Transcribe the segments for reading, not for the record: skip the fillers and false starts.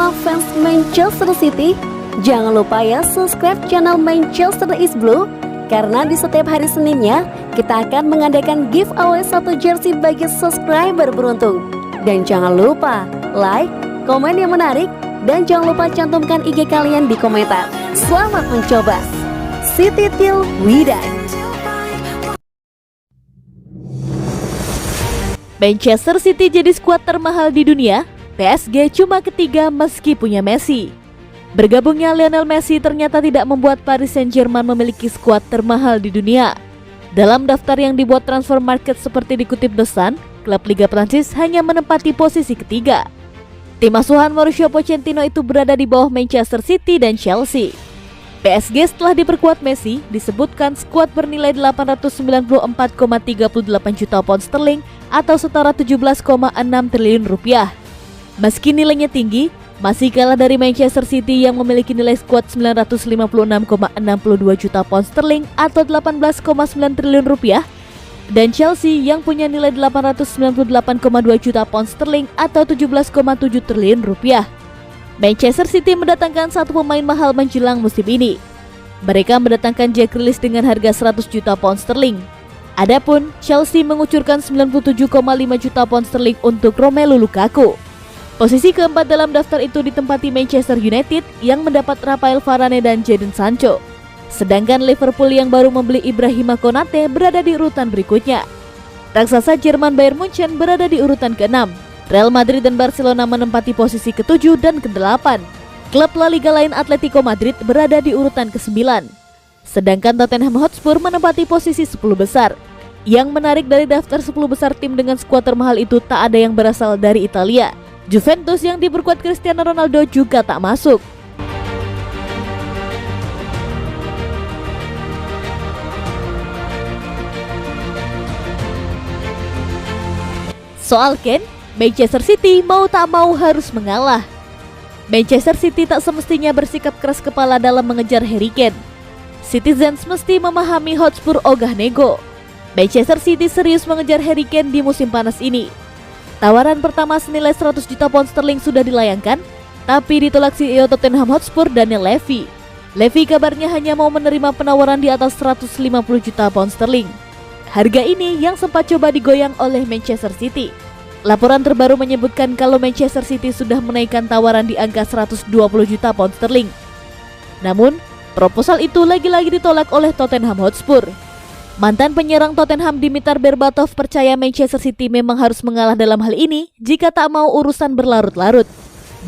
semua fans Manchester City, jangan lupa ya subscribe channel Manchester is Blue, karena di setiap hari Seninnya kita akan mengadakan giveaway 1 jersey bagi subscriber beruntung. Dan jangan lupa like, komen yang menarik, dan jangan lupa cantumkan IG kalian di komentar. Selamat mencoba. City till we die. Manchester City jadi skuad termahal di dunia. PSG cuma ketiga meski punya Messi. Bergabungnya Lionel Messi ternyata tidak membuat Paris Saint-Germain memiliki skuad termahal di dunia. Dalam daftar yang dibuat Transfer Market seperti dikutip The Sun, klub Liga Prancis hanya menempati posisi ketiga. Tim asuhan Mauricio Pochettino itu berada di bawah Manchester City dan Chelsea. PSG setelah diperkuat Messi disebutkan skuad bernilai 894,38 juta pound sterling atau setara 17,6 triliun rupiah. Meski nilainya tinggi, masih kalah dari Manchester City yang memiliki nilai skuad 956,62 juta pound sterling atau 18,9 triliun rupiah, dan Chelsea yang punya nilai 898,2 juta pound sterling atau 17,7 triliun rupiah. Manchester City mendatangkan satu pemain mahal menjelang musim ini. Mereka mendatangkan Jack Grealish dengan harga 100 juta pound sterling. Adapun Chelsea mengucurkan 97,5 juta pound sterling untuk Romelu Lukaku. Posisi keempat dalam daftar itu ditempati Manchester United yang mendapat Rafael Varane dan Jadon Sancho. Sedangkan Liverpool yang baru membeli Ibrahima Konate berada di urutan berikutnya. Raksasa Jerman Bayern Munchen berada di urutan ke-6. Real Madrid dan Barcelona menempati posisi ke-7 dan ke-8. Klub La Liga lain Atletico Madrid berada di urutan ke-9. Sedangkan Tottenham Hotspur menempati posisi 10 besar. Yang menarik dari daftar 10 besar tim dengan skuad termahal itu tak ada yang berasal dari Italia. Juventus yang diperkuat Cristiano Ronaldo juga tak masuk. Soal Kane, Manchester City mau tak mau harus mengalah. Manchester City tak semestinya bersikap keras kepala dalam mengejar Harry Kane. Citizens mesti memahami Hotspur ogah nego. Manchester City serius mengejar Harry Kane di musim panas ini. Tawaran pertama senilai 100 juta pound sterling sudah dilayangkan, tapi ditolak CEO Tottenham Hotspur Daniel Levy. Levy kabarnya hanya mau menerima penawaran di atas 150 juta pound sterling. Harga ini yang sempat coba digoyang oleh Manchester City. Laporan terbaru menyebutkan kalau Manchester City sudah menaikkan tawaran di angka 120 juta pound sterling. Namun, proposal itu lagi-lagi ditolak oleh Tottenham Hotspur. Mantan penyerang Tottenham Dimitar Berbatov percaya Manchester City memang harus mengalah dalam hal ini jika tak mau urusan berlarut-larut.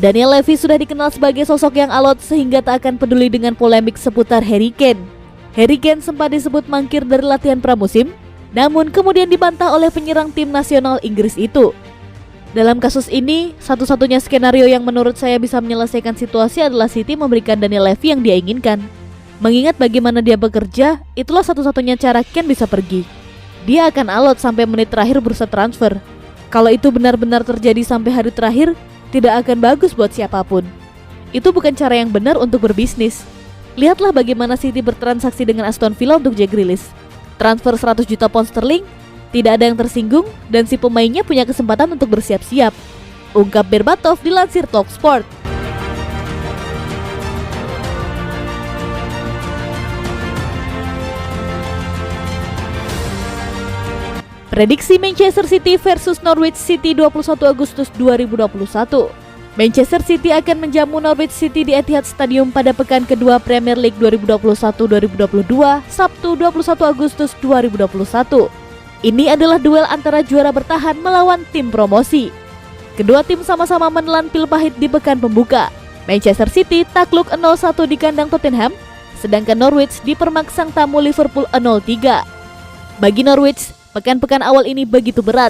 Daniel Levy sudah dikenal sebagai sosok yang alot sehingga tak akan peduli dengan polemik seputar Harry Kane. Harry Kane sempat disebut mangkir dari latihan pramusim, namun kemudian dibantah oleh penyerang tim nasional Inggris itu. Dalam kasus ini, satu-satunya skenario yang menurut saya bisa menyelesaikan situasi adalah City memberikan Daniel Levy yang dia inginkan. Mengingat bagaimana dia bekerja, itulah satu-satunya cara Kane bisa pergi. Dia akan alot sampai menit terakhir bursa transfer. Kalau itu benar-benar terjadi sampai hari terakhir, tidak akan bagus buat siapapun. Itu bukan cara yang benar untuk berbisnis. Lihatlah bagaimana City bertransaksi dengan Aston Villa untuk Jack Grealish. Transfer 100 juta pound sterling, tidak ada yang tersinggung dan si pemainnya punya kesempatan untuk bersiap-siap. Ungkap Berbatov dilansir Talksport. Prediksi Manchester City versus Norwich City 21 Agustus 2021. Manchester City akan menjamu Norwich City di Etihad Stadium pada pekan kedua Premier League 2021-2022, Sabtu 21 Agustus 2021. Ini adalah duel antara juara bertahan melawan tim promosi. Kedua tim sama-sama menelan pil pahit di pekan pembuka. Manchester City takluk 0-1 di kandang Tottenham, sedangkan Norwich dipermak sang tamu Liverpool 0-3. Bagi Norwich, pekan-pekan awal ini begitu berat.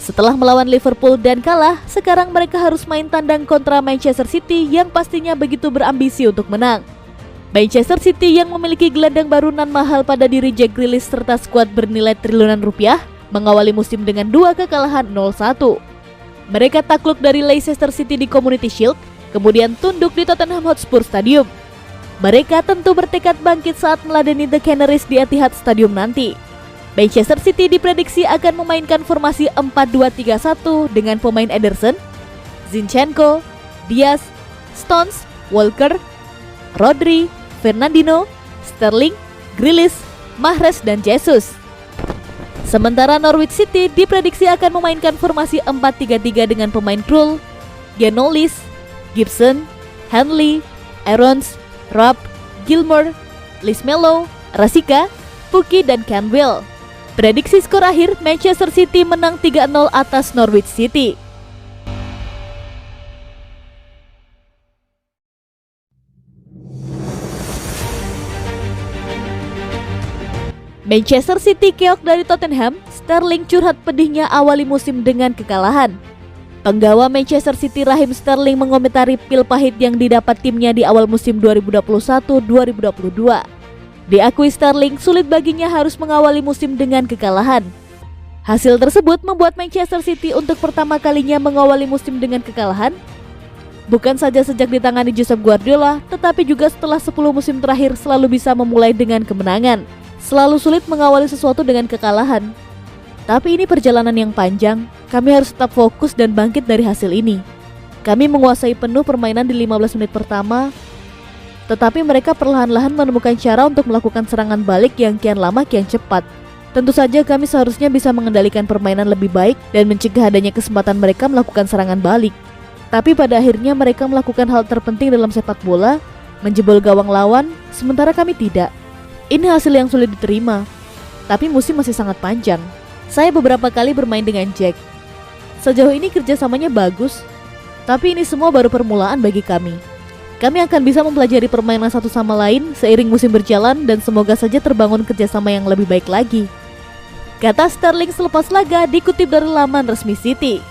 Setelah melawan Liverpool dan kalah, sekarang mereka harus main tandang kontra Manchester City yang pastinya begitu berambisi untuk menang. Manchester City yang memiliki gelandang baru nan mahal pada diri Jack Grealish serta skuad bernilai triliunan rupiah, mengawali musim dengan 2 kekalahan 0-1. Mereka takluk dari Leicester City di Community Shield, kemudian tunduk di Tottenham Hotspur Stadium. Mereka tentu bertekad bangkit saat meladeni The Canaries di Etihad Stadium nanti. Manchester City diprediksi akan memainkan formasi 4-2-3-1 dengan pemain Ederson, Zinchenko, Diaz, Stones, Walker, Rodri, Fernandinho, Sterling, Grealish, Mahrez, dan Jesus. Sementara Norwich City diprediksi akan memainkan formasi 4-3-3 dengan pemain Krul, Giannoulis, Gibson, Hanley, Aarons, Rapp, Gilmour, Lismelo, Rasika, Pukki, dan Canwell. Prediksi skor akhir, Manchester City menang 3-0 atas Norwich City. Manchester City keok dari Tottenham, Sterling curhat pedihnya awali musim dengan kekalahan. Penggawa Manchester City Raheem Sterling mengomentari pil pahit yang didapat timnya di awal musim 2021-2022. Diakui Sterling sulit baginya harus mengawali musim dengan kekalahan. Hasil tersebut membuat Manchester City untuk pertama kalinya mengawali musim dengan kekalahan. Bukan saja sejak ditangani Josep Guardiola, tetapi juga setelah 10 musim terakhir selalu bisa memulai dengan kemenangan. Selalu sulit mengawali sesuatu dengan kekalahan. Tapi ini perjalanan yang panjang, kami harus tetap fokus dan bangkit dari hasil ini. Kami menguasai penuh permainan di 15 menit pertama, tetapi mereka perlahan-lahan menemukan cara untuk melakukan serangan balik yang kian lama kian cepat. Tentu saja kami seharusnya bisa mengendalikan permainan lebih baik dan mencegah adanya kesempatan mereka melakukan serangan balik. Tapi pada akhirnya mereka melakukan hal terpenting dalam sepak bola, menjebol gawang lawan, sementara kami tidak. Ini hasil yang sulit diterima, tapi musim masih sangat panjang. Saya beberapa kali bermain dengan Jack. Sejauh ini kerjasamanya bagus, tapi ini semua baru permulaan bagi kami. Kami akan bisa mempelajari permainan satu sama lain seiring musim berjalan dan semoga saja terbangun kerjasama yang lebih baik lagi. Kata Sterling selepas laga dikutip dari laman resmi City.